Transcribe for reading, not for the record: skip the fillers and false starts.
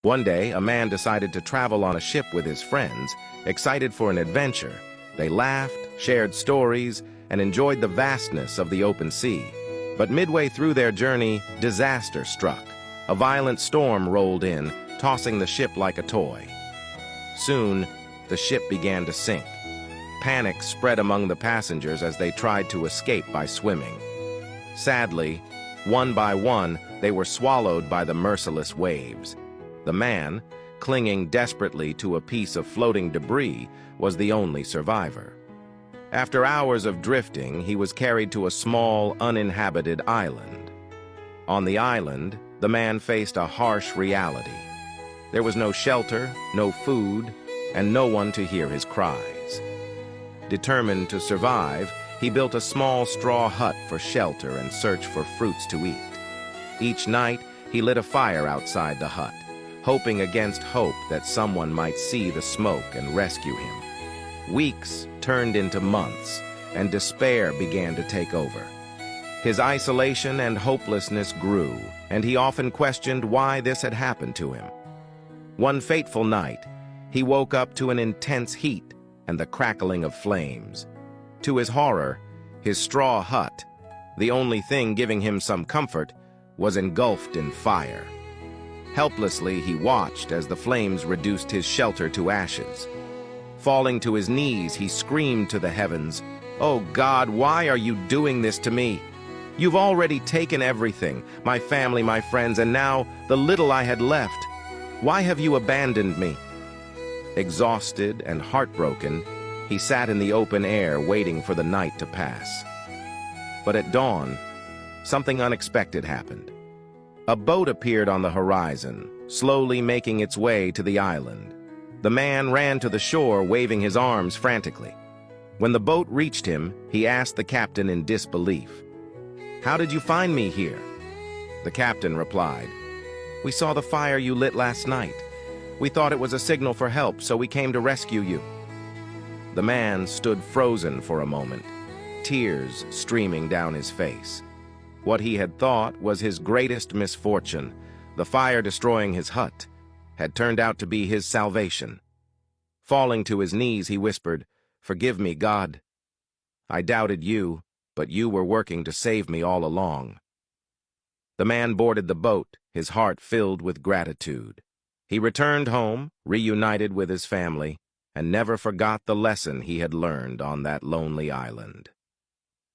One day, a man decided to travel on a ship with his friends, excited for an adventure. They laughed, shared stories, and enjoyed the vastness of the open sea. But midway through their journey, disaster struck. A violent storm rolled in, tossing the ship like a toy. Soon, the ship began to sink. Panic spread among the passengers as they tried to escape by swimming. Sadly, one by one, they were swallowed by the merciless waves. The man, clinging desperately to a piece of floating debris, was the only survivor. After hours of drifting, he was carried to a small, uninhabited island. On the island, the man faced a harsh reality. There was no shelter, no food, and no one to hear his cries. Determined to survive, he built a small straw hut for shelter and searched for fruits to eat. Each night, he lit a fire outside the hut, hoping against hope that someone might see the smoke and rescue him. Weeks turned into months, and despair began to take over. His isolation and hopelessness grew, and he often questioned why this had happened to him. One fateful night, he woke up to an intense heat and the crackling of flames. To his horror, his straw hut, the only thing giving him some comfort, was engulfed in fire. Helplessly, he watched as the flames reduced his shelter to ashes. Falling to his knees, he screamed to the heavens, "Oh God, why are you doing this to me? You've already taken everything, my family, my friends, and now the little I had left. Why have you abandoned me?" Exhausted and heartbroken, he sat in the open air waiting for the night to pass. But at dawn, something unexpected happened. A boat appeared on the horizon, slowly making its way to the island. The man ran to the shore, waving his arms frantically. When the boat reached him, he asked the captain in disbelief, "How did you find me here?" The captain replied, "We saw the fire you lit last night. We thought it was a signal for help, so we came to rescue you." The man stood frozen for a moment, tears streaming down his face. What he had thought was his greatest misfortune, the fire destroying his hut, had turned out to be his salvation. Falling to his knees, he whispered, "Forgive me, God. I doubted you, but you were working to save me all along." The man boarded the boat, his heart filled with gratitude. He returned home, reunited with his family, and never forgot the lesson he had learned on that lonely island.